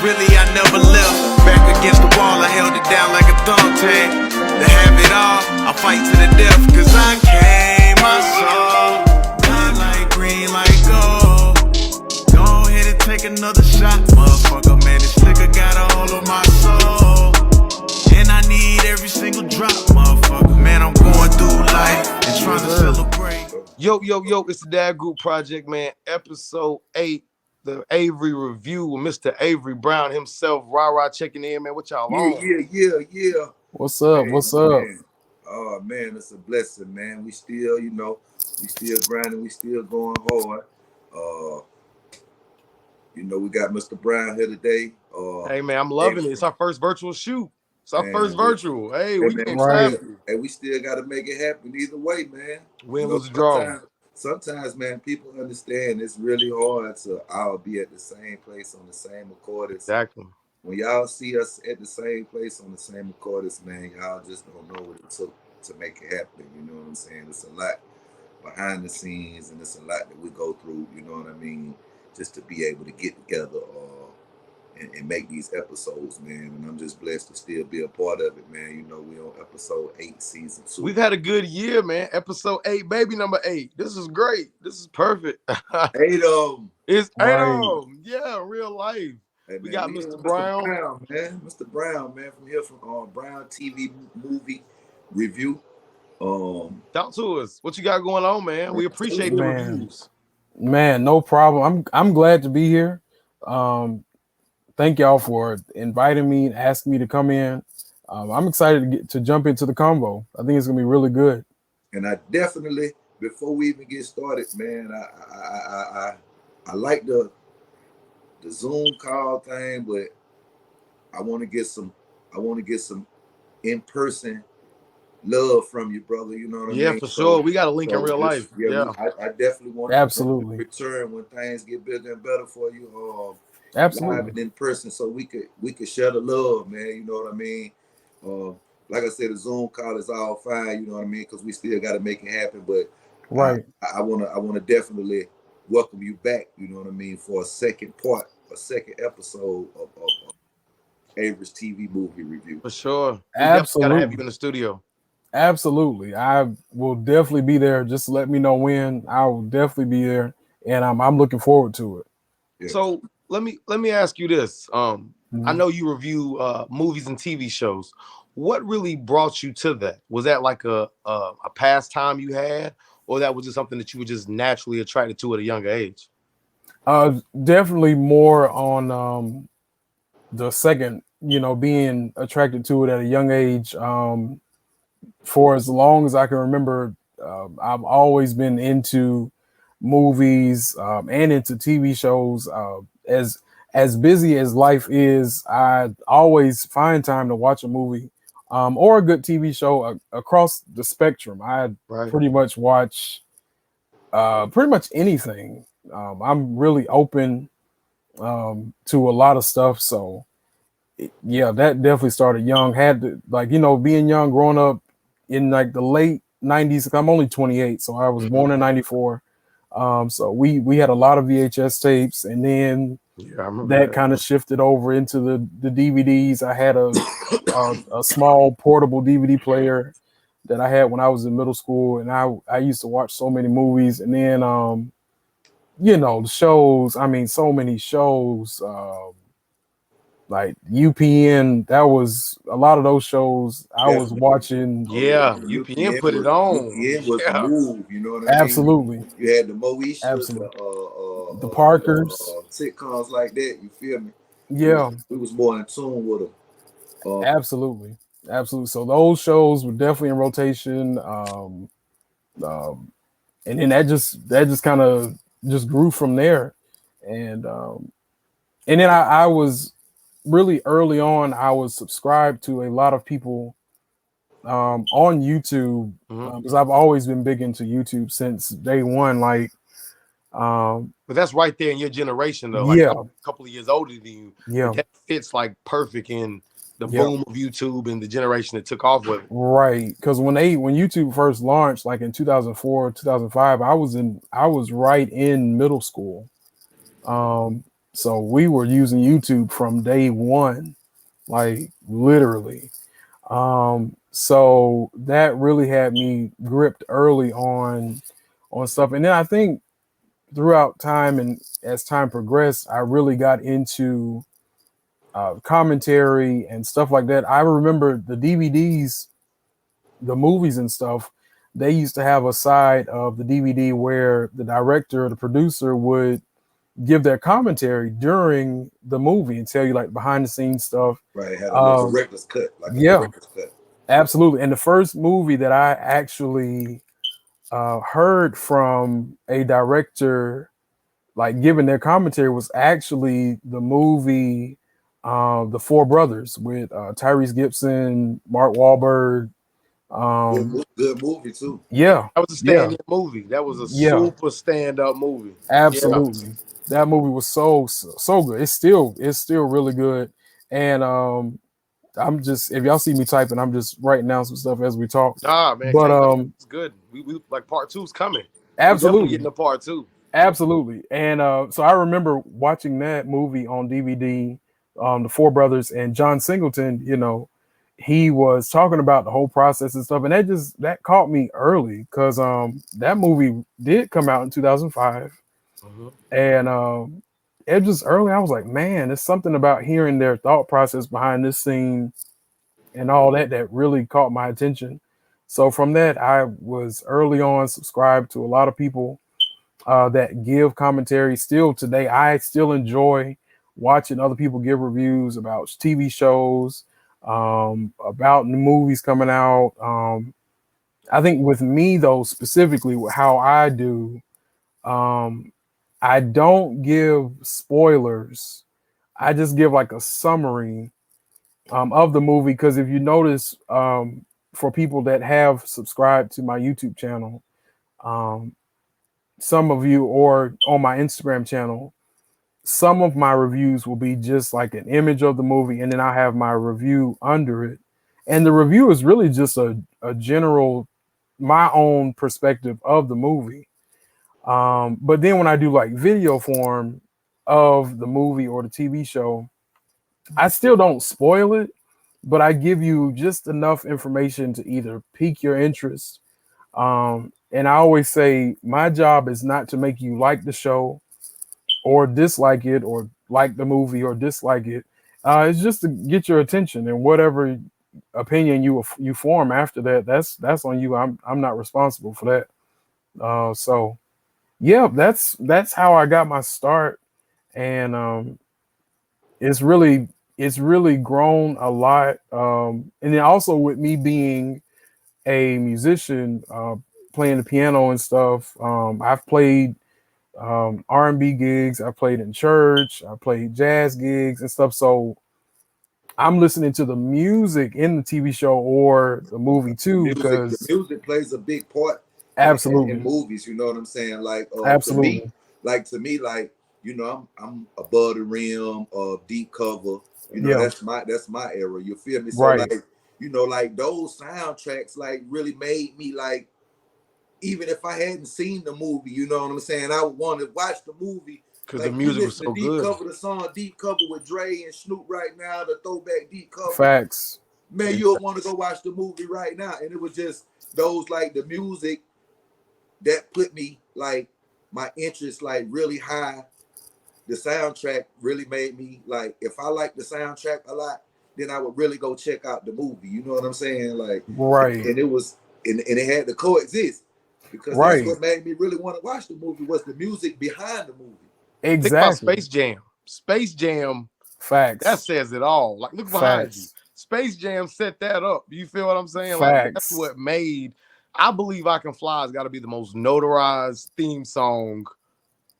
really I never left. Back against the wall, I held it down like a thumbtack. To have it all, I fight to the death, cause I came my soul. Not like green, like gold. Go ahead and take another shot, motherfucker, man. This liquor got a hold on my soul. And I need every single drop, motherfucker. Man, I'm going through life and trying to celebrate. Yo, it's the Dad Group Project, man. Episode 8, the Avery review with Mr. Avery Brown himself. Rah checking in, man. What y'all on? Yeah. What's up? What's up? Man. Oh man, it's a blessing, man. We still, we still grinding, we still going hard. We got Mr. Brown here today. Hey man, I'm loving it. It's our first virtual shoot. It's our first virtual. Hey, we can right. And we still got to make it happen either way, man. Win was a draw. Sometimes, man, people understand it's really hard to all be at the same place on the same accordance. Exactly. When y'all see us at the same place on the same accordance, man, y'all just don't know what it took to make it happen. You know what I'm saying? It's a lot behind the scenes, and it's a lot that we go through. You know what I mean? Just to be able to get together and make these episodes, man. And I'm just blessed to still be a part of it, man. We're on episode 8, season 2. We've had a good year, man. Episode 8, baby number 8. This is great. This is perfect. 8 of them. It's 8 Right. of them. Yeah, real life. Hey, We man, got Mr. Brown. Mr. Brown, man, from here from Brown TV movie review. Talk to us. What you got going on, man? We appreciate the reviews. Man, no problem. I'm glad to be here. Thank y'all for inviting me and asking me to come in. I'm excited to jump into the convo. I think it's gonna be really good. And I definitely, before we even get started, man, I like the Zoom call thing, but I want to get some in-person love from you, brother. You know what I mean? Yeah, for sure. We got a link in real life. Yeah. I definitely want Absolutely. to return when things get bigger and better for you. Absolutely. Live and in person, so we could share the love, man. You know what I mean? Like I said, the Zoom call is all fine. You know what I mean? Because we still got to make it happen. But Right. I wanna definitely welcome you back. You know what I mean? For a second episode of Avery's TV movie review. For sure. Absolutely. Gotta have you in the studio. Absolutely. I will definitely be there. Just let me know when. I will definitely be there, and I'm looking forward to it. Yeah. So let me ask you this. I know you review movies and TV shows. What really brought you to that? Was that like a pastime you had, or that was just something that you were just naturally attracted to at a younger age? Definitely more on the second, being attracted to it at a young age. For as long as I can remember, I've always been into movies and into TV shows. As busy as life is, I always find time to watch a movie or a good TV show across the spectrum. I pretty much watch pretty much anything. I'm really open to a lot of stuff. So yeah, that definitely started young. Had to, being young, growing up in like the late 90s. I'm only 28, so I was born in 94. So we had a lot of VHS tapes, and then that kind of shifted over into the DVDs. I had a small portable DVD player that I had when I was in middle school, and I used to watch so many movies. And then the shows. I mean, so many shows. Like UPN, that was a lot of those shows I was watching. Yeah, UPN put it on. UPN was the move, you know what I mean? Absolutely. You had the Moesha, the Parkers, sitcoms like that. You feel me? Yeah, we was more in tune with them. Absolutely. So those shows were definitely in rotation. And then that just kind of just grew from there, and then I was really early on. I was subscribed to a lot of people on YouTube because I've always been big into YouTube since day one. But that's right there in your generation, though. Like a couple of years older than you. Yeah, that fits like perfect in the boom of YouTube and the generation that took off with it. Right, because when YouTube first launched, like in 2004, 2005, I was right in middle school. So we were using YouTube from day one, like literally. So that really had me gripped early on stuff. And then I think throughout time and as time progressed, I really got into commentary and stuff like that. I remember the DVDs, the movies and stuff, they used to have a side of the DVD where the director or the producer would give their commentary during the movie and tell you like behind the scenes stuff. Right, had a little director's cut, like a Yeah, director's cut. absolutely. And the first movie that I actually heard from a director like giving their commentary was actually the movie The Four Brothers with Tyrese Gibson, Mark Wahlberg. Good movie too. Yeah, That was a stand-in movie. That was a yeah, super stand-up movie. Yeah. absolutely. That movie was so good. It's still really good. And I'm just, if y'all see me typing, I'm just writing down some stuff as we talk. Nah, man, But it's good. We like part two's coming. absolutely, We getting to part two. absolutely. And so I remember watching that movie on DVD, The Four Brothers, and John Singleton, you know, he was talking about the whole process and stuff. And that caught me early because that movie did come out in 2005. Mm-hmm. And it just early, I was like, man, there's something about hearing their thought process behind this scene and all that really caught my attention. So from that, I was early on subscribed to a lot of people that give commentary. Still today, I still enjoy watching other people give reviews about TV shows, about the movies coming out. I think with me though, specifically with how I do, I don't give spoilers. I just give like a summary of the movie, because if you notice, for people that have subscribed to my YouTube channel, some of you, or on my Instagram channel, some of my reviews will be just like an image of the movie, and then I have my review under it. And the review is really just a general, my own perspective of the movie. But then when I do like video form of the movie or the TV show, I still don't spoil it, but I give you just enough information to either pique your interest. And I always say my job is not to make you like the show or dislike it, or like the movie or dislike it. It's just to get your attention, and whatever opinion you form after that, that's on you. I'm not responsible for that. So yeah, that's how I got my start, and it's really grown a lot. And then also with me being a musician, playing the piano and stuff, I've played R&B gigs, I played in church, I played jazz gigs and stuff. So I'm listening to the music in the TV show or the movie too, because the music plays a big part absolutely in movies. You know what I'm saying? Like absolutely. To me, like, you know, I'm above the rim of deep cover. You know, Yeah. that's my era. You feel me? So Right. like, you know, like those soundtracks like really made me like, even if I hadn't seen the movie, you know what I'm saying, I would want to watch the movie because like, the music was so deep good. Cover, the song Deep Cover with Dre and Snoop right now, the throwback Deep Cover. Facts. Man, you'll want to go watch the movie right now. And it was just those, like, the music that put me, like, my interest, like, really high. The soundtrack really made me, like, if I like the soundtrack a lot, then I would really go check out the movie. You know what I'm saying? Like, right. And it was, and it had to coexist. Because right. that's what made me really want to watch the movie, was the music behind the movie. Exactly. Think about Space Jam. Space Jam. Facts. That says it all. Like, look behind you. Space Jam set that up. You feel what I'm saying? Facts. Like, that's what made, I Believe I Can Fly has got to be the most notarized theme song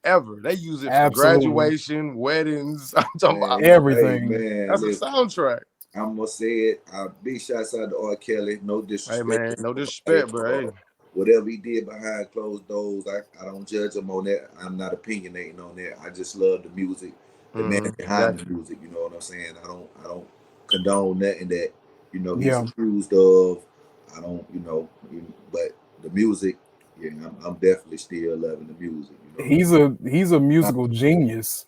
ever. They use it for graduation, weddings. I'm talking about everything. Hey, man, that's a soundtrack. I'm gonna say it. Big shouts out to R. Kelly. No disrespect. Hey man, no disrespect, bro. Hey. Whatever he did behind closed doors, I don't judge him on that. I'm not opinionating on that. I just love the music, the man behind the music. You know what I'm saying? I don't condone nothing that, you know, he's accused of. I don't, you know, but the music, yeah, I'm definitely still loving the music. You know? He's a musical genius.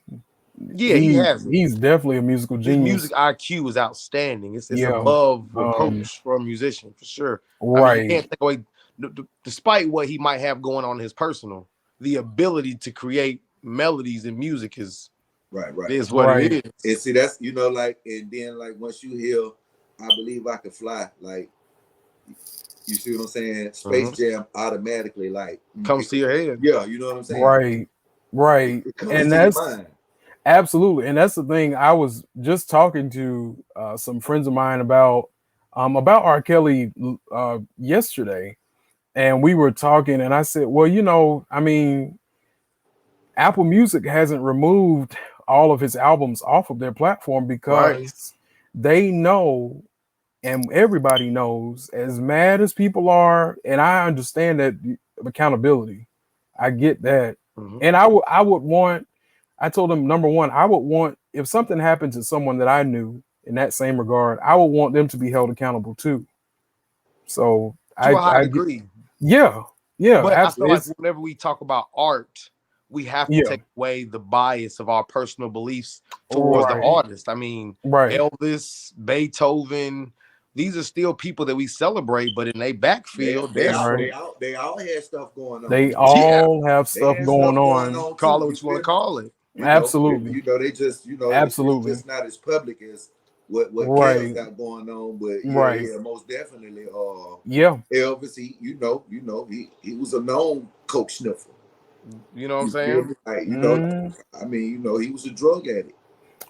Yeah, he has it. He's definitely a musical His genius. music IQ is outstanding. It's Yeah. above reproach for a musician for sure. I mean, Right. you can't take away, despite what he might have going on in his personal, the ability to create melodies and music is right. is what Right. it is. And see, that's like, and then like once you hear, I Believe I Can Fly, like, you see what I'm saying? Space Jam automatically like Comes to your head. Yeah, you know what I'm saying? Right. It comes And to your that's mind. absolutely, and that's the thing. I was just talking to some friends of mine about R. Kelly yesterday, and we were talking, and I said, well, you know, I mean, Apple Music hasn't removed all of his albums off of their platform because they know, and everybody knows, as mad as people are, and I understand that accountability. I get that. And I would want, I told them, number one, I would want, if something happened to someone that I knew in that same regard, I would want them to be held accountable too. So To a high I degree. Yeah. But Absolutely. I feel like whenever we talk about art, we have to take away the bias of our personal beliefs towards the artist. I mean, Elvis, Beethoven, these are still people that we celebrate, but in their backfield, they all had stuff going on. They all have stuff going on. Call it what you want to call it. Absolutely. You know, they just, you know, absolutely. it's just not as public as what Kel's got going on, but yeah, most definitely. Elvis, he was a known coke sniffer. You know what I'm saying? Like, you know, I mean, you know, he was a drug addict.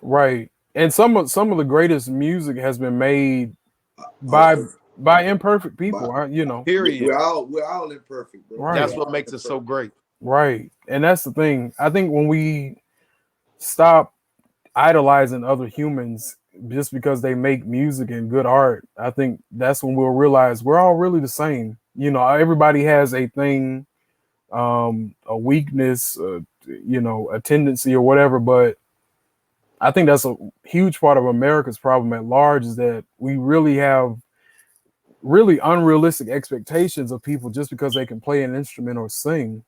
Right. And some of the greatest music has been made by imperfect people, you know. Period. We're all imperfect, bro. Right. That's what makes it so great. Right. And that's the thing. I think when we stop idolizing other humans just because they make music and good art, I think that's when we'll realize we're all really the same. You know, everybody has a thing, a weakness, you know, a tendency or whatever, but I think that's a huge part of America's problem at large, is that we really have really unrealistic expectations of people just because they can play an instrument or sing.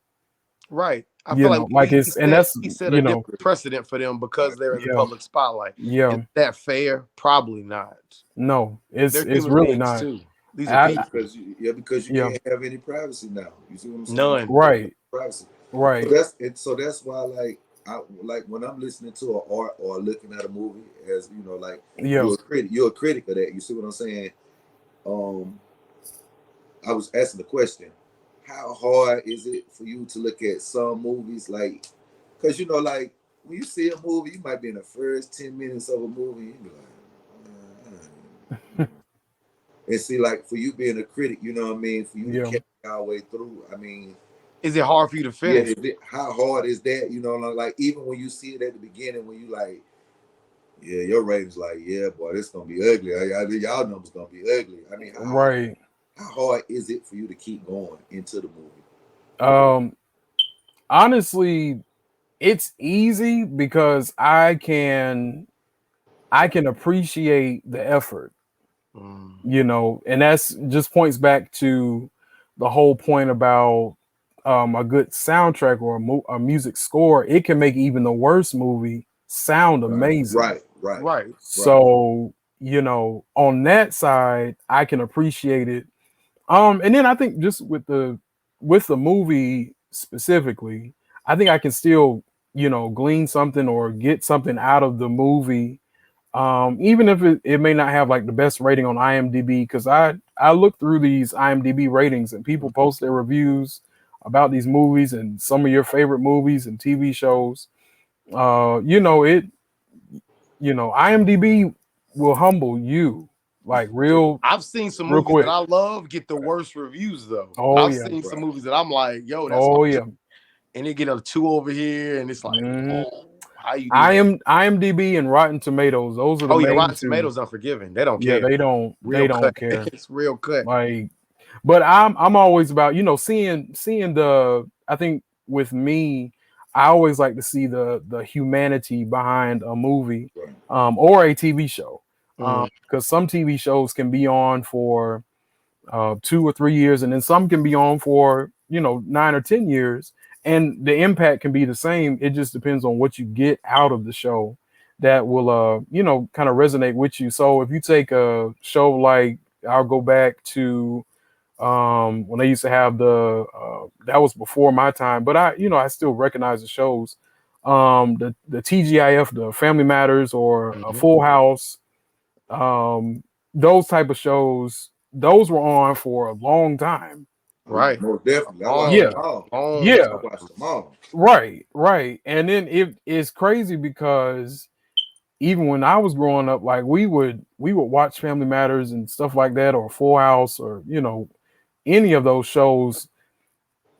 Right. I feel like he set a different precedent for them because they're in the public spotlight. Yeah. Is that fair? Probably not. No, it's really not. Too. These are people. Because you can't have any privacy now. You see what I'm saying? None. Right. Privacy. Right. So that's why, like when I'm listening to an art or looking at a movie, as you know, like you're a critic of that. You see what I'm saying? I was asking the question, how hard is it for you to look at some movies, like, because you know, like when you see a movie, you might be in the first 10 minutes of a movie, you be like, and see, like for you being a critic, you know what I mean, for you to catch our way through, I mean, is it hard for you to finish? How hard is that? You know, like even when you see it at the beginning, when you like, yeah, your rating's like, yeah, boy, this gonna be ugly. Y'all numbers gonna be ugly. I mean, how hard is it for you to keep going into the movie? Honestly, it's easy because I can appreciate the effort. You know, and that's just points back to the whole point about a good soundtrack or a music score. It can make even the worst movie sound amazing. Right. So, you know, on that side, I can appreciate it. And then I think just with the movie specifically, I think I can still, you know, glean something or get something out of the movie. Even if it may not have like the best rating on IMDb, because I look through these IMDb ratings and people post their reviews about these movies and some of your favorite movies and TV shows. You know, IMDb will humble you like real. I've seen some movies that I love get the worst reviews though. I've seen some movies that I'm like, yo, that's and they get a 2 over here, and it's like, how you do IMDb and Rotten Tomatoes, those are the main Rotten two. Tomatoes unforgiving. They don't care. They don't care. It's real cut. Like, but I'm always about, you know, seeing the, I think with me, I always like to see the humanity behind a movie or a TV show. Because some TV shows can be on for 2 or 3 years, and then some can be on for, you know, 9 or 10 years. and the impact can be the same. It just depends on what you get out of the show that will kind of resonate with you. So if you take a show like, I'll go back to when they used to have the that was before my time, but I still recognize the shows, the TGIF, the Family Matters, or a Full House, those type of shows, those were on for a long time. Right. Most definitely. I watched Yeah. them all. Yeah. I watched them all. Right. And then it's crazy because even when I was growing up, like we would watch Family Matters and stuff like that, or Full House, or any of those shows.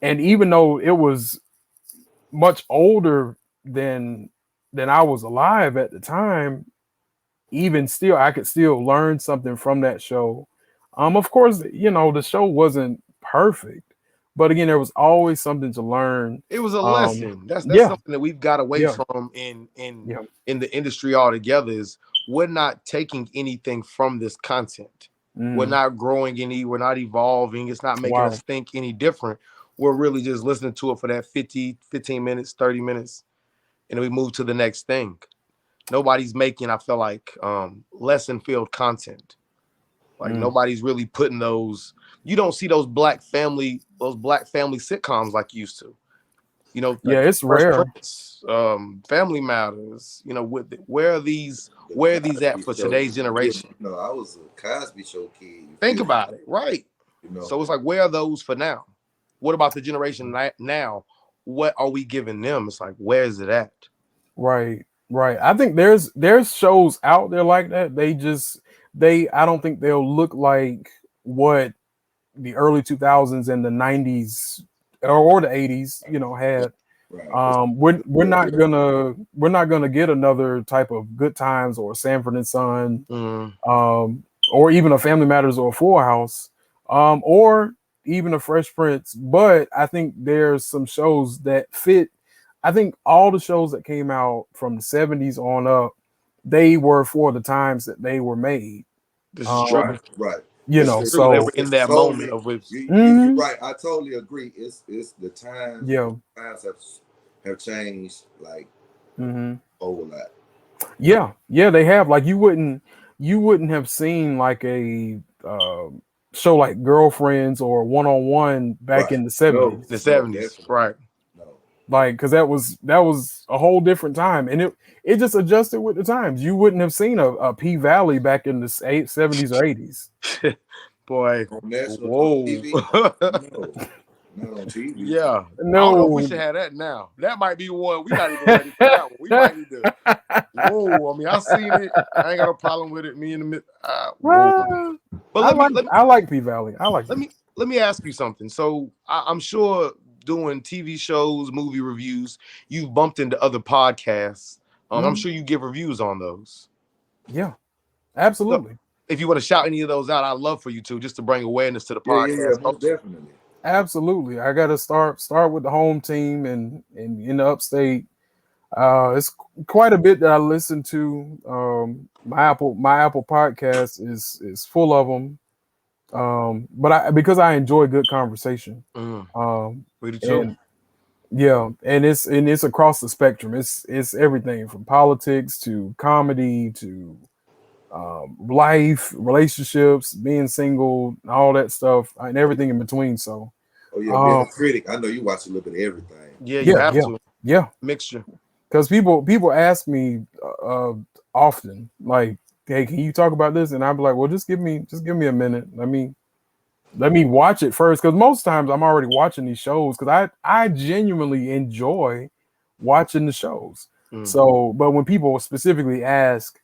And even though it was much older than I was alive at the time, even still, I could still learn something from that show. Of course, the show wasn't perfect, but again, there was always something to learn. It was a lesson. That's yeah. something that we've got away from in the industry altogether. Is we're not taking anything from this content. We're not growing any. We're not evolving. It's not making us think any different. We're really just listening to it for that 15 minutes, 30 minutes, and then we move to the next thing. Nobody's making, I feel like, lesson-filled content. Like nobody's really putting those. You don't see those black family sitcoms like you used to. Like it's rare. Prince, Family Matters. Where are these at for today's generation? No, I was a Cosby Show kid. Think about it, right? So it's like, where are those for now? What about the generation now? What are we giving them? It's like, where is it at? Right. I think there's shows out there like that. I don't think they'll look like what the early 2000s and the 90s or the 80s, had. Right. We're not gonna get another type of Good Times or Sanford and Son, or even a Family Matters or a Full House, or even a Fresh Prince. But I think there's some shows that fit. I think all the shows that came out from the 70s on up, they were for the times that they were made. This is true. Right. So they were in that moment of which you're right. I totally agree. It's the times. Yeah. Times have changed like a whole lot. Yeah, they have. Like you wouldn't have seen like a show like Girlfriends or One on One back in the 70s. The 70s, right? Like, because that was a whole different time, and it just adjusted with the times. You wouldn't have seen a P Valley back in the 70s or 80s. Boy, whoa! TV? No, not on TV. Yeah, no. I don't know if we should have that now. That might be one we not even ready for that one. We might need to. Whoa! I mean, I seen it. I ain't got a problem with it. Me in the mid. But I like P Valley. I like. Let me ask you something. So I'm sure, doing TV shows, movie reviews, you've bumped into other podcasts. I'm sure you give reviews on those. Yeah, absolutely. So, if you want to shout any of those out, I'd love for you to, just to bring awareness to the podcast. Yeah, most definitely. Absolutely. I got to start with the home team and in the upstate. It's quite a bit that I listen to. My Apple podcast is full of them. But because I enjoy good conversation. We do too. And it's across the spectrum. It's everything from politics to comedy to life, relationships, being single, all that stuff, and everything in between. So, being a critic, I know you watch a little bit of everything. Yeah, you have to. Yeah, mixture. Because people ask me often, like, "Hey, can you talk about this?" And I'm like, "Well, just give me a minute. Let me watch it first." Because most times I'm already watching these shows because I genuinely enjoy watching the shows. So, but when people specifically ask,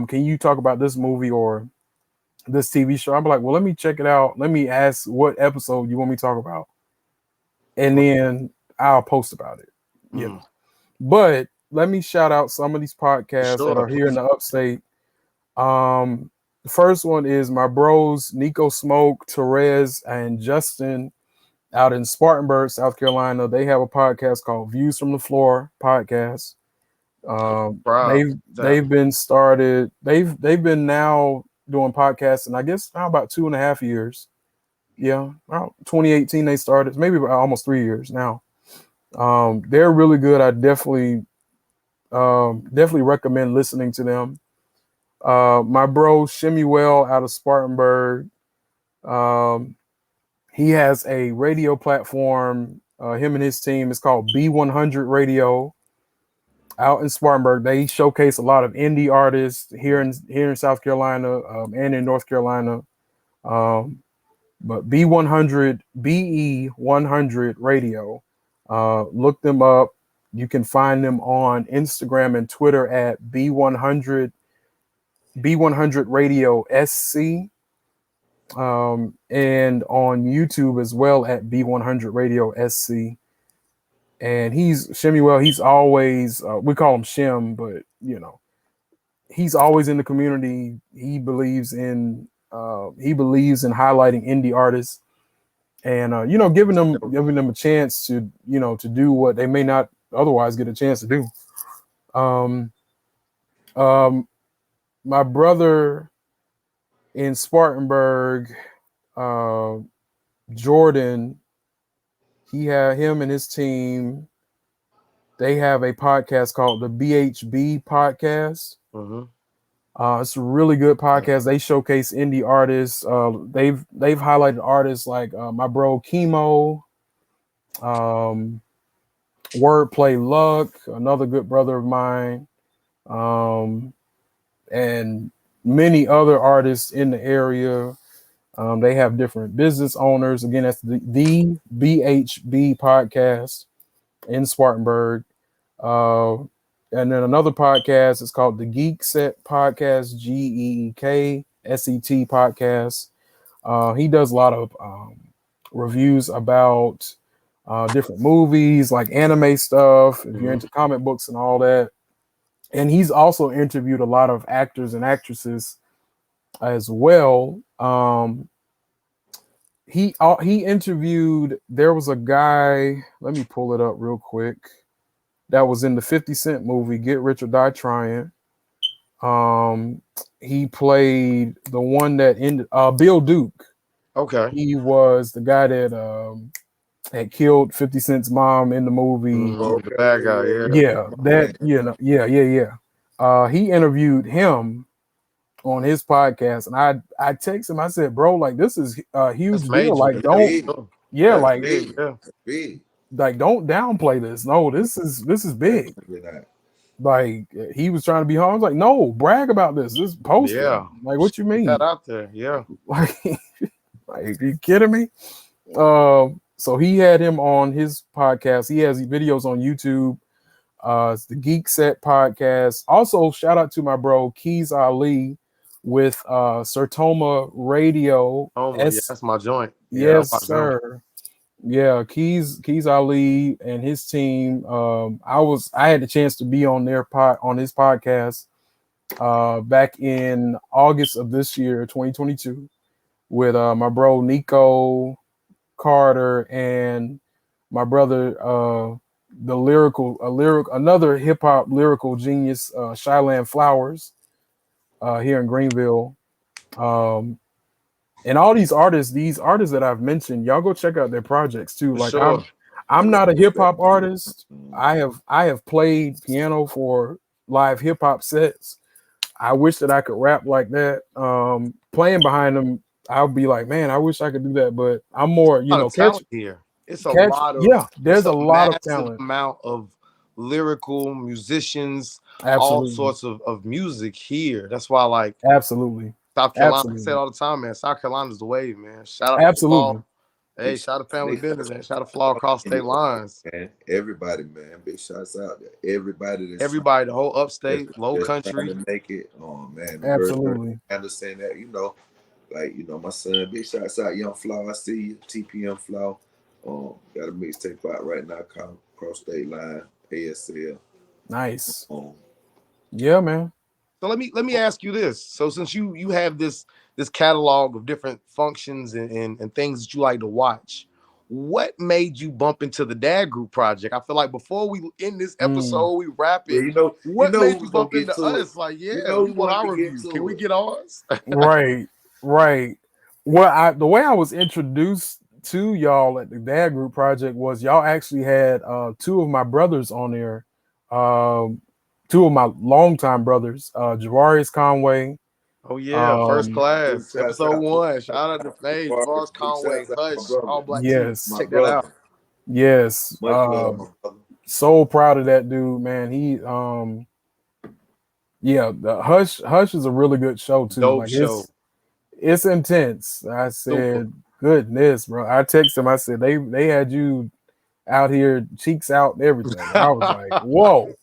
can you talk about this movie or this TV show? I'm like, well, let me check it out. Let me ask what episode you want me to talk about, and then I'll post about it. Yeah. But let me shout out some of these podcasts that are here in the upstate. The first one is my bros, Nico Smoke, Therese, and Justin out in Spartanburg, South Carolina. They have a podcast called Views from the Floor Podcast. They've been started. They've been now doing podcasts, and I guess now about 2.5 years. Yeah, about 2018 they started. Maybe about almost 3 years now. They're really good. I definitely recommend listening to them. My bro Shemuel out of Spartanburg, um, he has a radio platform. Him and his team is called B100 Radio out in Spartanburg. They showcase a lot of indie artists here in South Carolina and in North Carolina. But BE100 Radio. Look them up. You can find them on Instagram and Twitter at B100 Radio SC, and on YouTube as well at B100 Radio SC. And Shemuel. He's always we call him Shem, but he's always in the community. He believes in highlighting indie artists and giving them a chance to to do what they may not otherwise get a chance to do. My brother in Spartanburg, Jordan, him and his team, they have a podcast called the BHB Podcast. It's a really good podcast. They showcase indie artists. They've highlighted artists like my bro Chemo, Wordplay Luck, another good brother of mine, and many other artists in the area. They have different business owners. Again, that's the BHB Podcast in Spartanburg. And then another podcast is called the Geek Set Podcast, GEEK SET Podcast. He does a lot of reviews about different movies, like anime stuff, if you're into comic books and all that. And he's also interviewed a lot of actors and actresses as well. He interviewed, there was a guy, let me pull it up real quick, that was in the 50 Cent movie, Get Rich or Die Trying. He played the one that ended, Bill Duke. Okay. He was the guy that had killed 50 Cent's mom in the movie. The bad guy, He interviewed him on his podcast, and I texted him. I said, "Bro, like this is a huge deal. Like, don't don't downplay this. No, this is big. Like he was trying to be hard. I was like, no, brag about this. This post. Yeah. Like, what you mean? That out there. Yeah. Like, are you kidding me? So he had him on his podcast. He has videos on YouTube. It's the Geek Set Podcast. Also, shout out to my bro Keys Ali with Sertoma Radio. Oh, yeah, that's my joint. Yes, sir. Yeah, Keys Ali and his team. I had the chance to be on his podcast back in August of this year, 2022, with my bro Nico Carter and my brother another hip hop lyrical genius, Shyland Flowers, here in Greenville. And all these artists that I've mentioned, y'all go check out their projects too. Like, sure. I'm not a hip hop artist. I have played piano for live hip hop sets. I wish that I could rap like that. Playing behind them, I'll be like, man, I wish I could do that. But I'm more, here. It's a lot of there's a lot of talent. Amount of lyrical musicians, absolutely. All sorts of music here. That's why, like, absolutely. South Carolina, I say it all the time, man. South Carolina's the wave, man. Shout out absolutely. Hey, shout out Family Business, man. Shout out Flaw across state lines. Man, everybody, man. Big shouts out there. Everybody, the whole upstate, low country. To make it. Oh man, absolutely. I understand that. My son. Big shouts out, Young Flaw. I see you, TPM Flaw. Got a mixtape out right now called Cross State Line, ASL. Nice. Yeah, man. So let me ask you this. So since you have this catalog of different functions and things that you like to watch, what made you bump into the Dad Group project? I feel like before we end this episode, we wrap it. What made you bump into us? Like, we want our reviews. Can we get ours? Right. Well, the way I was introduced to y'all at the Dad Group Project was y'all actually had two of my brothers on there, two of my longtime brothers, Javarius Conway. Oh yeah, first class, Shouts episode out to 1. Shout out to Faye, Vars Conway, shouts out my Hush, brother. All Black TV. Yes, My Check that out. brother. yes. Much love, my brother. So proud of that dude, man. He yeah, the Hush is a really good show too. Dope Like show. it's intense. I said, goodness, bro. I texted him. I said they had you out here, cheeks out and everything. I was like, whoa,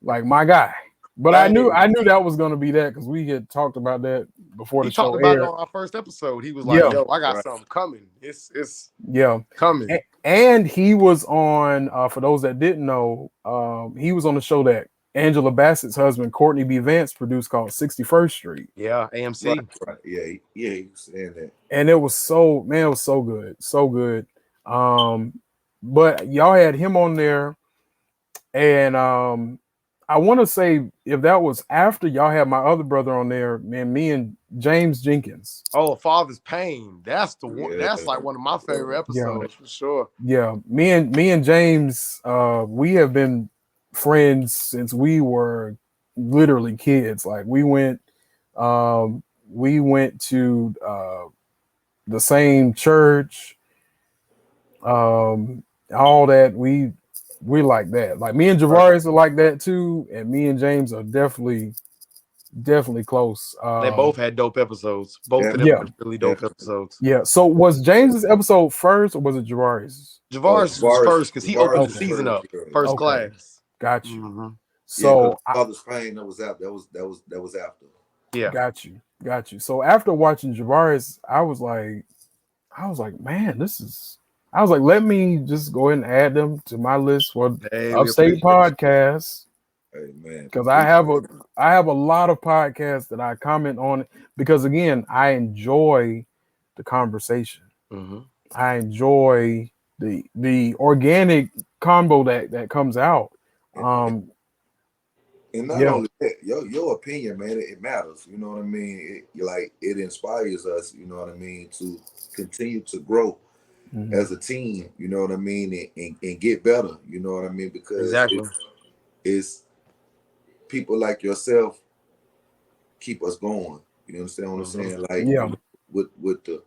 like my guy. But I knew that was gonna be that because we had talked about that before He the show talked about aired. it on our first episode. He was Yeah. like, "Yo, I got Right. something coming. It's Yeah. coming." And he was on, for those that didn't know, he was on the show that Angela Bassett's husband, Courtney B. Vance, produced called 61st Street. Yeah, AMC. Right. Yeah, he was saying that. And it was so good. So good. But y'all had him on there. And I want to say if that was after y'all had my other brother on there, man, me and James Jenkins. Oh, Father's Pain. That's the one. Yeah. That's like one of my favorite episodes for sure. Yeah, me and James, we have been friends since we were literally kids. Like we went to the same church, all that. We like that. Like me and Javarius are like that too, and me and James are definitely close. They both had dope episodes. Both of them Yeah. were really dope episodes. Yeah. So was James's episode first or was it Javarius? Javarius was first because he opened the Javarius season was up. first. First Okay. class. Got you. Mhm. So Father's Pain that was out. That was after. Yeah. Got you. So after watching Javarius, I was like, man, I was like, let me just go ahead and add them to my list for Hey, we Upstate appreciate Podcasts. Hey man, Because I have a lot of podcasts that I comment on because again, I enjoy the conversation. you. Mhm. I enjoy the organic combo that comes out. and not yeah. only that, your opinion, man, it matters. You know what I mean? It inspires us. You know what I mean, to continue to grow as a team. You know what I mean, and get better. You know what I mean, because Exactly. it's people like yourself keep us going. You understand what I'm saying? Like with the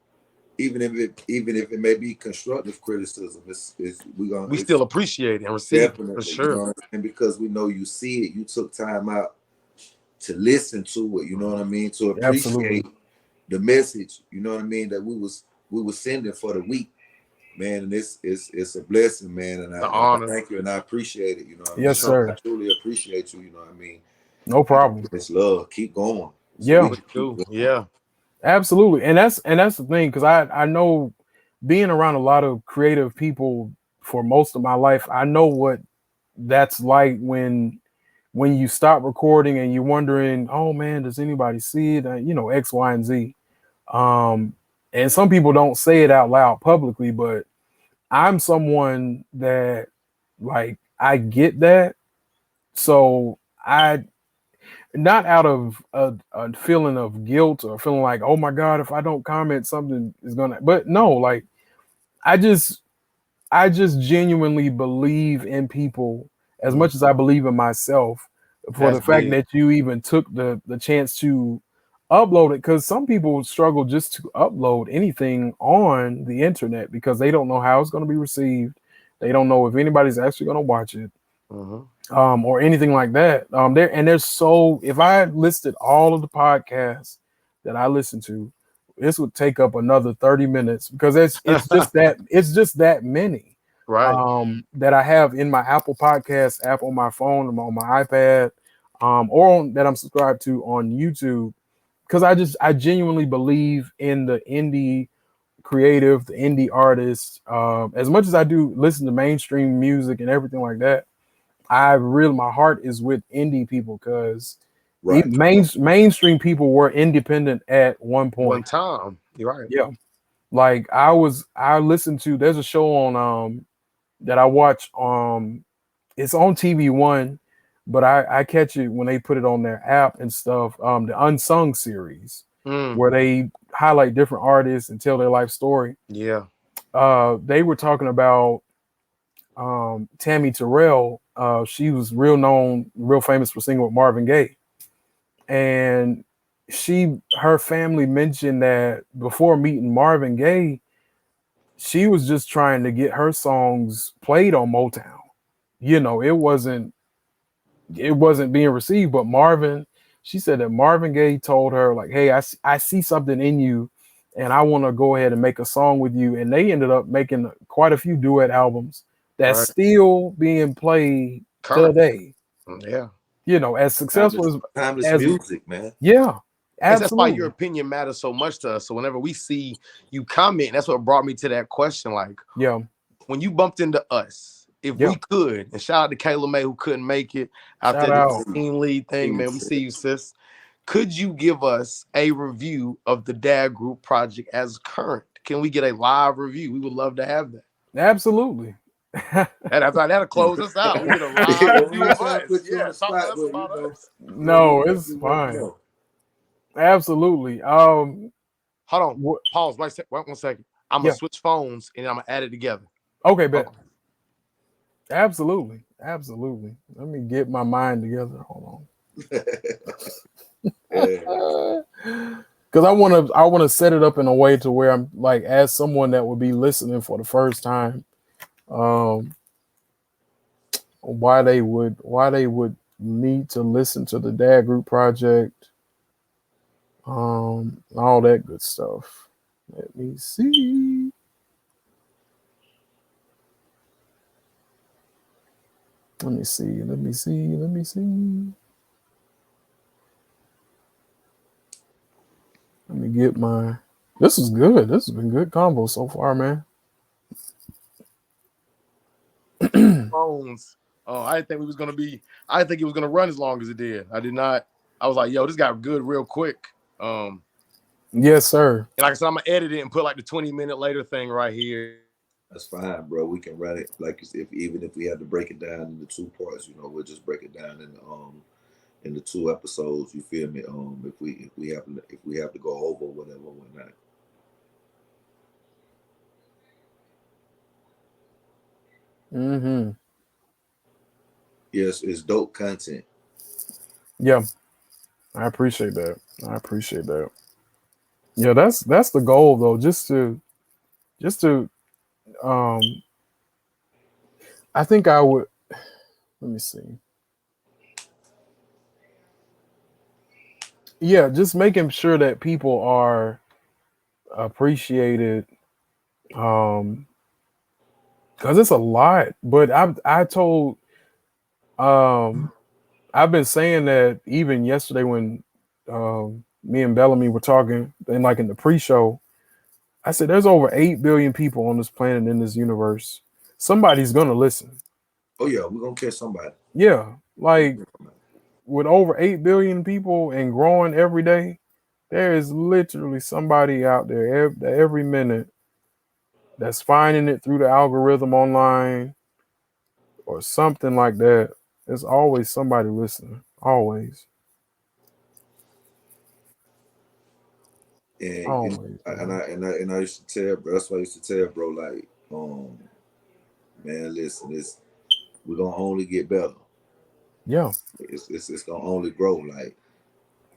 even if it may be constructive criticism, We still appreciate it and receive it definitely for sure. You know what I'm saying? Because we know you see it, you took time out to listen to it. You know what I mean? To appreciate the message. You know what I mean? That we was sending for the week, man. And it's a blessing, man. And I thank you and I appreciate it. You know what I mean? Yes, sir. I truly appreciate you. You know what I mean? No problem. It's love. Keep going. Yeah. Yeah. Absolutely. And that's the thing, because I know being around a lot of creative people for most of my life, I know what that's like when you stop recording and you're wondering, oh man, does anybody see it? X, Y, and Z. And some people don't say it out loud publicly, but I'm someone that like I get that. So I not out of a feeling of guilt or feeling like, oh my God, if I don't comment, something is gonna. But no, like I just genuinely believe in people as much as I believe in myself. For the fact that you even took the chance to upload it, because some people struggle just to upload anything on the internet because they don't know how it's going to be received. They don't know if anybody's actually going to watch it. Or anything like that. There's so if I listed all of the podcasts that I listen to, this would take up another 30 minutes because it's just that many. Right. That I have in my Apple Podcast app on my phone, on my iPad, or that I'm subscribed to on YouTube. Because I genuinely believe in the indie creative, the indie artists. As much as I do listen to mainstream music and everything like that, my heart is with indie people because mainstream people were independent at one point. One time. You're right. Yeah. Like I listened to, there's a show on that I watch, it's on TV One, but I catch it when they put it on their app and stuff. The Unsung series, where they highlight different artists and tell their life story. Yeah. they were talking about Tammy Terrell. She was real famous for singing with Marvin Gaye, and her family mentioned that before meeting Marvin Gaye, she was just trying to get her songs played on Motown. You know, it wasn't being received, but she said that Marvin Gaye told her, like, hey, I see something in you and I want to go ahead and make a song with you. And they ended up making quite a few duet albums that's Right. still being played Current. today. Yeah. You know, as successful Timeless as music, man. yeah, That's why absolutely. your opinion matters so much to us. So whenever we see you comment, that's what brought me to that question. Like, Yeah. when you bumped into us, if Yeah. we could, and shout out to Kayla May who couldn't make it out Shout there, out. the team lead thing, man. We see you, sis. Could you give us a review of the Dad Group project as current? Can we get a live review? We would love to have that. Absolutely. That'll close us out. We get a live Yeah, review we're of trying to us. put you on Yeah, the talk to spot, us but about us. No, we it's let fine. you know. Absolutely. Hold on. What, Pause. Wait 1 second. I'm gonna switch phones and I'm gonna add it together. okay, bet. Okay. Absolutely. Let me get my mind together. Hold Yeah. on. Because I want to set it up in a way to where I'm like, as someone that would be listening for the first time, why they would need to listen to the Dad Group project, all that good stuff. Let me see. Let me see. Let me get my. This is good. This has been good combo so far, man. Phones. Oh, I didn't think I didn't think it was gonna run as long as it did. I did not. I was like, yo, this got good real quick. Yes, sir. And like I said, I'm gonna edit it and put like the 20-minute later thing right here. That's fine, bro. We can run it like you said. Even if we had to break it down into two parts, we'll just break it down in the 2 episodes. You feel me? If we have to go over whatnot. Mm-hmm. Yes, it's dope content. Yeah, I appreciate that. Yeah, that's the goal though. Just to I think I would. Let me see. Yeah, just making sure that people are appreciated, because it's a lot. But I've been saying that even yesterday when me and Bellamy were talking, and like in the pre-show, I said there's over 8 billion people on this planet in this universe. Somebody's gonna listen. Oh yeah, we're gonna catch somebody. Yeah, like with over 8 billion people and growing every day, there is literally somebody out there every minute that's finding it through the algorithm online or something like that. There's always somebody listening. Always. And Always. I used to tell, bro. That's why I used to tell, bro. Like, man, listen, we're gonna only get better. Yeah. It's gonna only grow.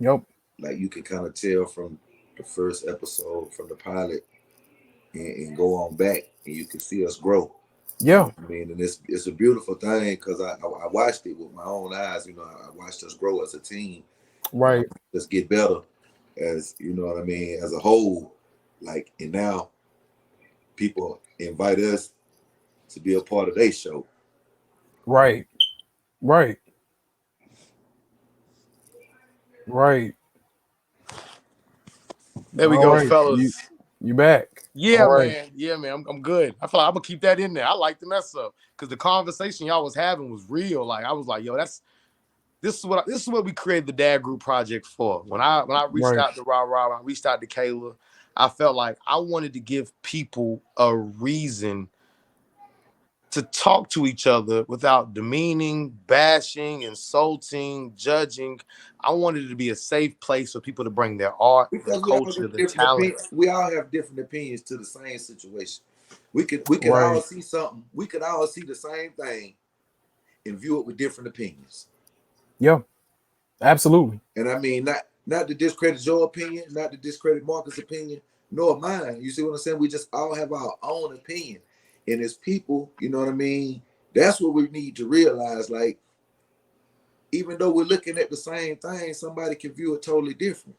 Yep. Like you can kind of tell from the first episode, from the pilot, and go on back, and you can see us grow. Yeah. I mean, and it's a beautiful thing because I watched it with my own eyes. I watched us grow as a team. Right. Let's get better, as you know what I mean, as a whole. Like, and now people invite us to be a part of their show. Right. Right. There we All go, right. fellas. You back. Yeah, All man. right. Yeah, man. I'm good. I feel like I'm gonna keep that in there. I like the mess up because the conversation y'all was having was real. Like I was like, yo, this is what we created the Dad Group project for. When I reached out to when I reached out to Kayla, I felt like I wanted to give people a reason to talk to each other without demeaning, bashing, insulting, judging. I wanted it to be a safe place for people to bring their art, their Because culture, their talents. we all have different opinions to the same situation. We could all see something. We could all see the same thing and view it with different opinions. Yeah, absolutely. And I mean, not to discredit your opinion, not to discredit Marcus' opinion, nor mine. You see what I'm saying? We just all have our own opinion. And as people, you know what I mean? That's what we need to realize. Like, even though we're looking at the same thing, somebody can view it totally different.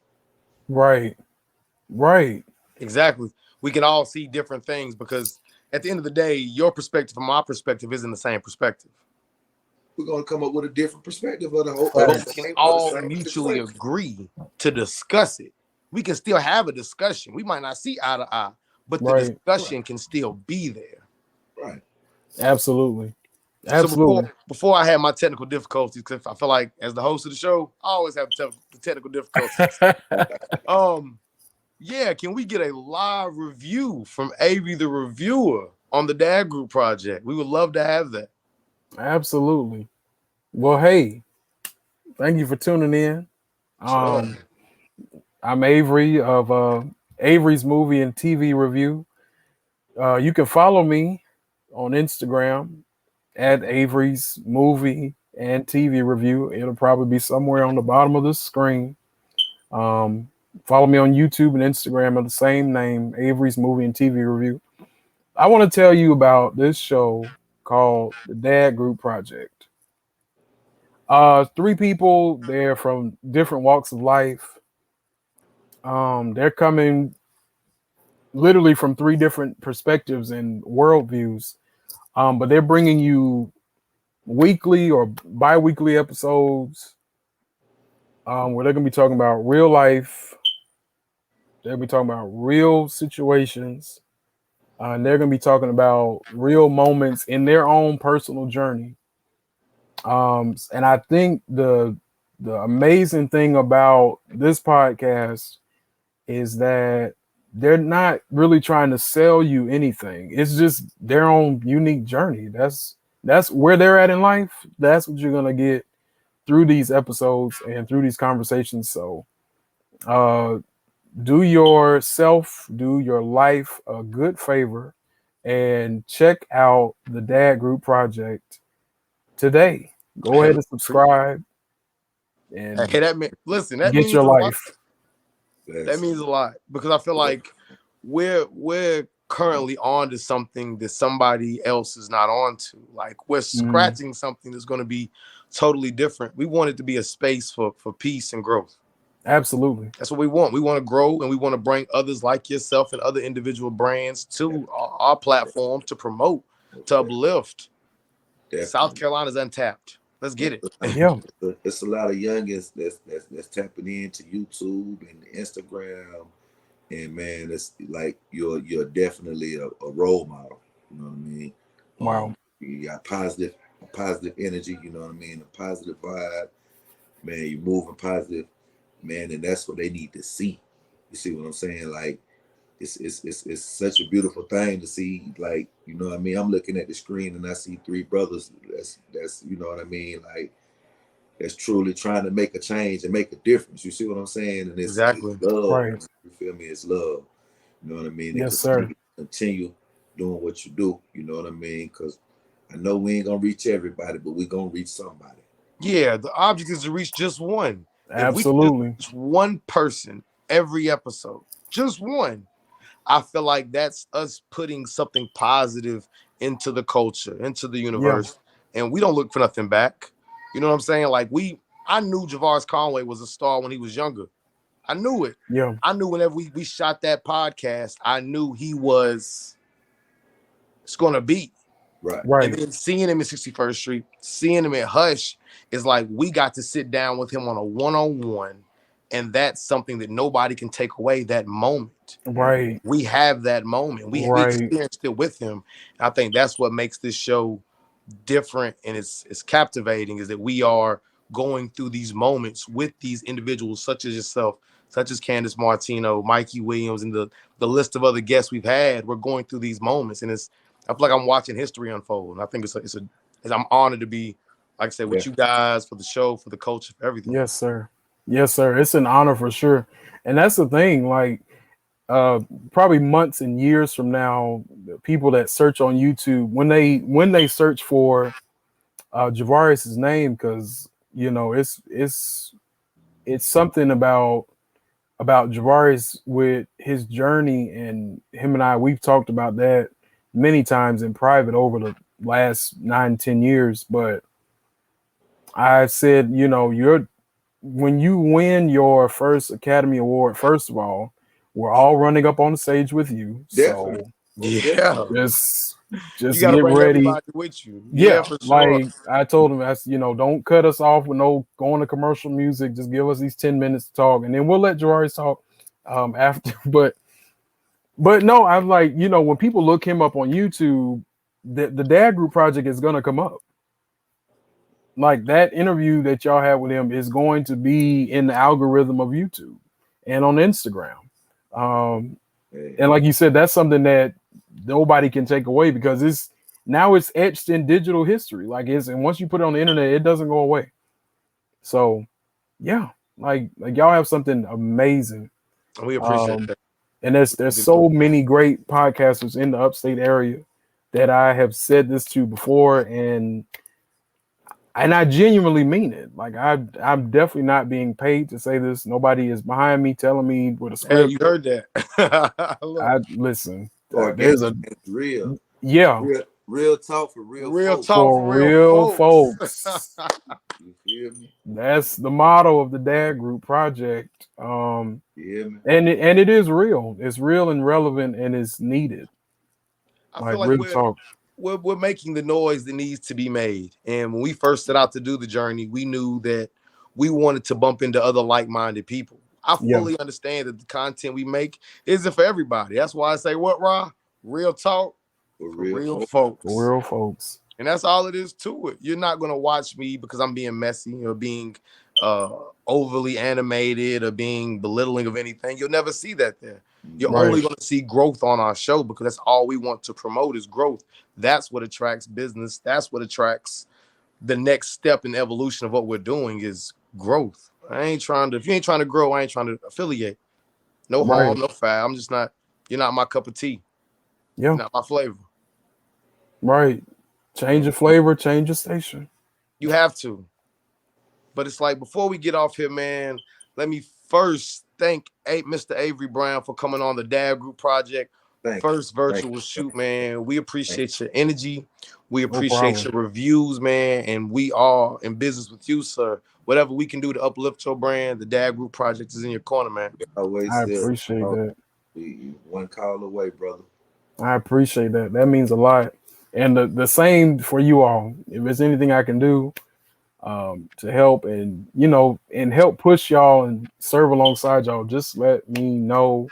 Right. Exactly. We can all see different things because at the end of the day, your perspective and my perspective isn't the same perspective. We're going to come up with a different perspective of the whole. But we can all mutually agree to discuss it. We can still have a discussion. We might not see eye to eye, but the discussion can still be there. Right. Absolutely. So before I had my technical difficulties, because I feel like as the host of the show, I always have the technical difficulties. Yeah, can we get a live review from Avery the reviewer on the Dad Group project? We would love to have that. Absolutely. Well, hey, thank you for tuning in. I'm Avery of Avery's Movie and TV Review. You can follow me on Instagram at Avery's Movie and TV Review. It'll probably be somewhere on the bottom of the screen. Follow me on YouTube and Instagram of the same name, Avery's Movie and TV Review. I want to tell you about this show called the Dad Group Project. 3 people, they're from different walks of life. They're coming literally from 3 different perspectives and worldviews, but they're bringing you weekly or bi-weekly episodes where they're going to be talking about real life. They're going to be talking about real situations. And they're going to be talking about real moments in their own personal journey. And I think the amazing thing about this podcast is that they're not really trying to sell you anything. It's just their own unique journey. That's where they're at in life. That's what you're going to get through these episodes and through these conversations. So do yourself, do your life a good favor and check out the Dad Group Project today. Go ahead and subscribe. And that get means your a life. Lot. That means a lot because I feel like we're currently on to something that somebody else is not on to. Like we're scratching something that's going to be totally different. We want it to be a space for peace and growth. Absolutely. That's what we want. We want to grow and we want to bring others like yourself and other individual brands to our platform to promote, to uplift. Definitely. South Carolina's untapped. Let's get it. Yeah. It's a lot of youngins that's tapping into YouTube and Instagram. And man, it's like you're definitely a role model. You know what I mean? Wow. You got positive energy, you know what I mean? A positive vibe. Man, you're moving positive. Man, and that's what they need to see. You see what I'm saying? Like, it's such a beautiful thing to see. Like, you know what I mean? I'm looking at the screen and I see 3 brothers. That's you know what I mean? Like, that's truly trying to make a change and make a difference. You see what I'm saying? And it's love. Right. You feel me? It's love. You know what I mean? Yes, sir. Continue doing what you do. You know what I mean? Because I know we ain't gonna reach everybody, but we gonna reach somebody. Yeah, the object is to reach just one. Absolutely. If we reach one person every episode, just one. I feel like that's us putting something positive into the culture, into the universe, and we don't look for nothing back. You know what I'm saying? Like I knew Javaris Conway was a star when he was younger. I knew it. Yeah. I knew whenever we shot that podcast, I knew it's gonna be. Right. And then seeing him in 61st Street, seeing him at Hush is like we got to sit down with him on a one-on-one, and that's something that nobody can take away. That moment, right? We have that moment. We experienced it with him. And I think that's what makes this show different and it's captivating. Is that we are going through these moments with these individuals, such as yourself, such as Candace Martino, Mikey Williams, and the list of other guests we've had. We're going through these moments, and I feel like I'm watching history unfold. And I think I'm honored to be, like I said, with you guys, for the show, for the culture, for everything. Yes, sir. Yes, sir. It's an honor for sure. And that's the thing. Like, probably months and years from now, the people that search on YouTube, when they search for Javaris's name, because you know it's something about Javaris with his journey, and him and I, we've talked about that many times in private over the last 9-10 years. But I said, you know, when you win your first Academy Award, first of all, we're all running up on the stage with you. So Definitely. Yeah. just You got to get bring ready. everybody with you. Yeah, Yeah, for sure. like I told him, that's, you know, don't cut us off with no going to commercial music. Just give us these 10 minutes to talk, and then we'll let Javaris talk after. But no, I'm like, you know, when people look him up on YouTube, the Dad Group Project is gonna come up. Like that interview that y'all had with him is going to be in the algorithm of YouTube and on Instagram. And like you said, that's something that nobody can take away, because it's etched in digital history. Like and once you put it on the internet, it doesn't go away. So yeah, like y'all have something amazing. We appreciate that. And there's so many great podcasters in the upstate area that I have said this to before, and I genuinely mean it. Like I'm definitely not being paid to say this. Nobody is behind me telling me with a Hey, script. you heard that. Look, I listen. Organic, There's a it's real. yeah Real talk for real folks. talk for for real real folks. folks. You feel me? That's the motto of the Dad Group Project. Yeah, man. And it is real. It's real and relevant, and it's needed. I Like feel like real talk. we're making the noise that needs to be made. And when we first set out to do the journey, we knew that we wanted to bump into other like-minded people. I Yeah. fully understand that the content we make isn't for everybody. That's why I say, what, Ra? Real talk For for real real folks. folks. For real folks. And that's all it is to it. You're not going to watch me because I'm being messy or being overly animated or being belittling of anything. You'll never see that there. You're Right. only going to see growth on our show, because that's all we want to promote is growth. That's what attracts business. That's what attracts the next step in evolution of what we're doing is growth. If you ain't trying to grow, I ain't trying to affiliate. No Right. harm, no foul. I'm just not, you're not my cup of tea. Yeah. You're not my flavor. Right. Change your flavor, change your station. You have to. But it's like, before we get off here, man, let me first thank Mr. Avery Brown for coming on the Dad Group Project. First virtual shoot, man. We appreciate your energy. We appreciate your reviews, man. And we are in business with you, sir. Whatever we can do to uplift your brand, the Dad Group Project is in your corner, man. I appreciate that. One call away, brother. I appreciate that. That means a lot. And the same for you all. If there's anything I can do to help, and you know, and help push y'all and serve alongside y'all, just let me know.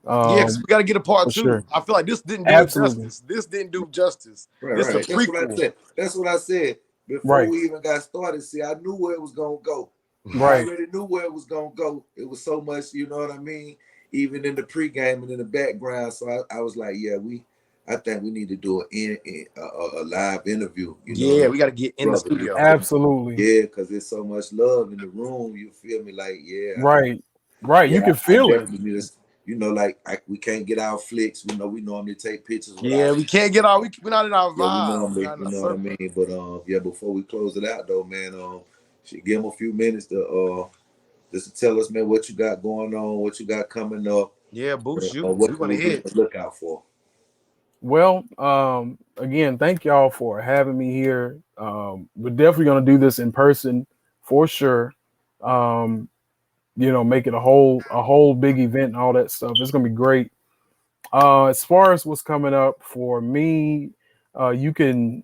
Yes, we got to get a part 2. Sure. I feel like this didn't do Absolutely. it justice. This didn't do justice. Right, This right. is a prequel. That's what I said. Before we even got started, see, I knew where it was going to go. Right. I already knew where it was going to go. It was so much, you know what I mean? Even in the pregame and in the background. So I was like, yeah, I think we need to do a live interview. You know, we got to get in the studio. Absolutely. Yeah, because there's so much love in the room. You feel me? Like, yeah. Right. Yeah, you can feel it. You know, like we can't get our flicks. We normally take pictures. We can't get our. We're not in our vibe. We normally, you know what I mean. But before we close it out, though, man, give them a few minutes to just to tell us, man, what you got going on, what you got coming up. Yeah, boost you. What can we be on the lookout for? Well, again, thank y'all for having me here. We're definitely gonna do this in person for sure. You know, make it a whole big event and all that stuff. It's gonna be great. As far as what's coming up for me, you can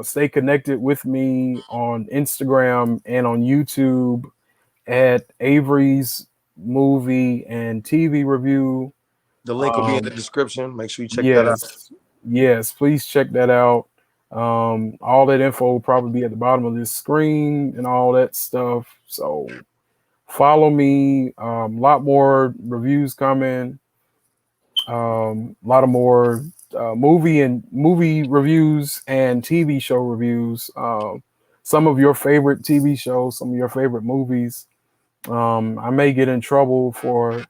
stay connected with me on Instagram and on YouTube at Avery's Movie and TV Review. The link will be in the description. Make sure you check that out. Yes, please check that out. All that info will probably be at the bottom of this screen and all that stuff. So follow me. A lot more reviews coming. A lot of more movie reviews and TV show reviews. Some of your favorite TV shows, some of your favorite movies. I may get in trouble for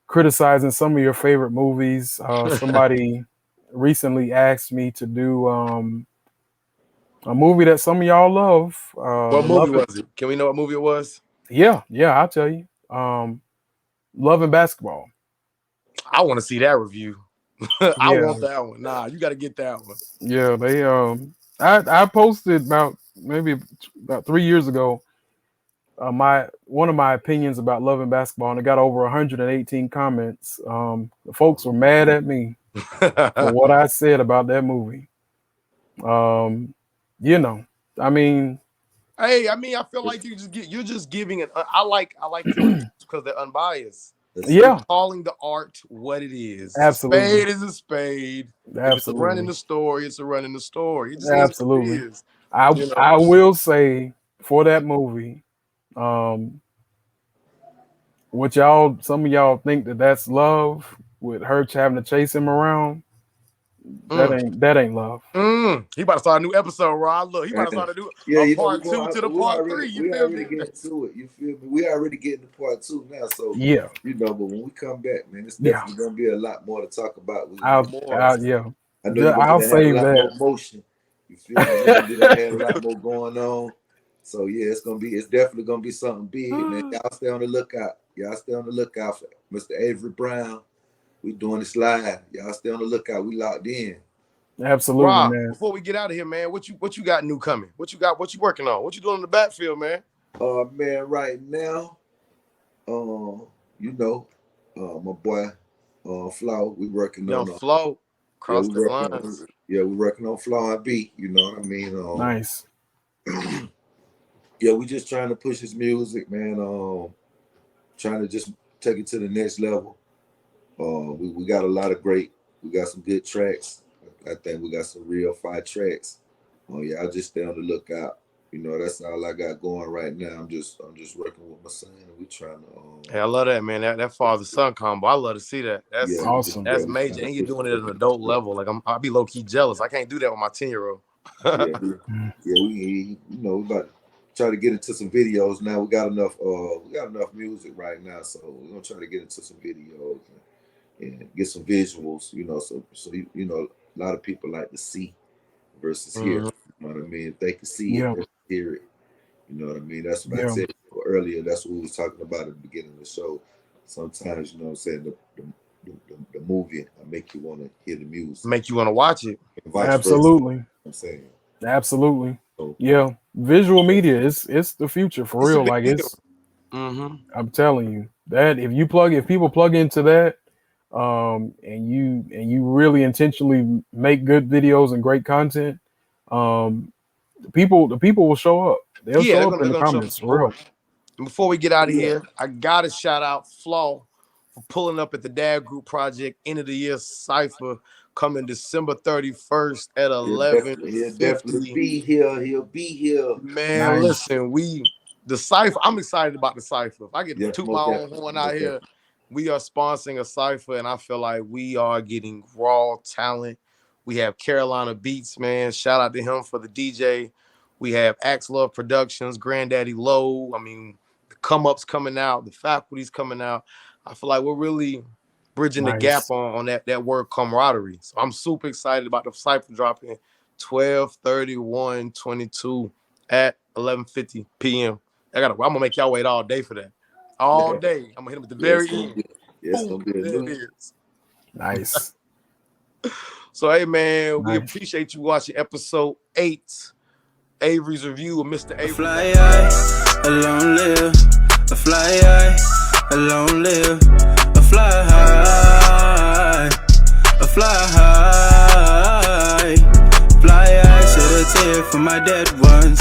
criticizing some of your favorite movies. Somebody recently asked me to do a movie that some of y'all love. What movie was it? Can we know what movie it was? Yeah, I'll tell you. Love and Basketball. I want to see that review. I Yeah. want that one. Nah, you got to get that one. Yeah, they I posted maybe about 3 years ago one of my opinions about Love and Basketball, and it got over 118 comments. The folks were mad at me for what I said about that movie. You know, I mean, Hey, I mean, I feel like you're just giving it. I like your because they're unbiased. Yeah, calling the art what it is. Absolutely. A spade is a spade. If it's a run in the story, it's a run in the story. It just absolutely. is what it is. I will say for that movie, what some of y'all think that's love with her having to chase him around. That ain't love. He about to start a new episode, Rod. Look, he about to start a new part 2 to the part 3. You feel me? Getting to it. You feel me? We already getting to part 2 now. So yeah, but when we come back, man, it's definitely gonna be a lot more to talk about. I'll save that. More motion. You feel me? We're gonna have a lot more going on. So yeah, it's definitely gonna be something big, man. Y'all stay on the lookout. Y'all stay on the lookout for Mr. Avery Brown. We doing this live. Y'all stay on the lookout. We locked in. Absolutely, Rob, man. before we get out of here, man, what you got new coming? What you working on? What you doing in the backfield, man? Man, right now, my boy, Flo, we working on Flo, cross the lines. Yeah, we're working on Flo and B. You know what I mean? Nice. Yeah, we just trying to push his music, man. Trying to just take it to the next level. We got we got some good tracks. I think we got some real fire tracks. I'll just stay on the lookout. You know, that's all I got going right now. I'm just working with my son, and we trying to. Hey, I love that, man. That father-son combo. I love to see that. That's awesome. That's major, and you're doing it at an adult level. Like I'll be low key jealous. I can't do that with my 10-year-old. We about to try to get into some videos now. We got enough music right now, so we're gonna try to get into some videos and get some visuals. So a lot of people like to see versus hear. You know what I mean? If they can see it, they can hear it. You know what I mean? That's what I said earlier. That's what we was talking about at the beginning of the show. Sometimes, you know what I'm saying, the movie will make you want to hear the music. Make you want to watch it. Absolutely. You know I'm saying. Absolutely. So, visual media it's the future for real. Like I'm telling you that if people plug into that, and you really intentionally make good videos and great content, the people will show up. They'll show up in the comments for real. And before we get out of here, I gotta shout out Flaw for pulling up at the Dad Group Project end of the year cypher coming December 31st at 11:50. He'll definitely be here. He'll be here. Man, listen, the cypher. I'm excited about the cypher. If I get to toot my own horn out here, we are sponsoring a cypher, and I feel like we are getting raw talent. We have Carolina Beats, man. Shout out to him for the DJ. We have Axe Love Productions, Granddaddy Low. I mean, the come ups coming out, the faculty's coming out. I feel like we're really bridging the gap on that word camaraderie. So I'm super excited about the cypher dropping 12/31/22 at 11:50 p.m. I'm gonna make y'all wait all day for that. All day. I'm gonna hit them at the very end. Boom, there it is. Nice. So hey man, we appreciate you watching episode 8. Avery's review of Mr. Avery. Fly high, alone live. A fly high, alone live. A fly high, a fly high. Fly high, shed a tear for my dead ones.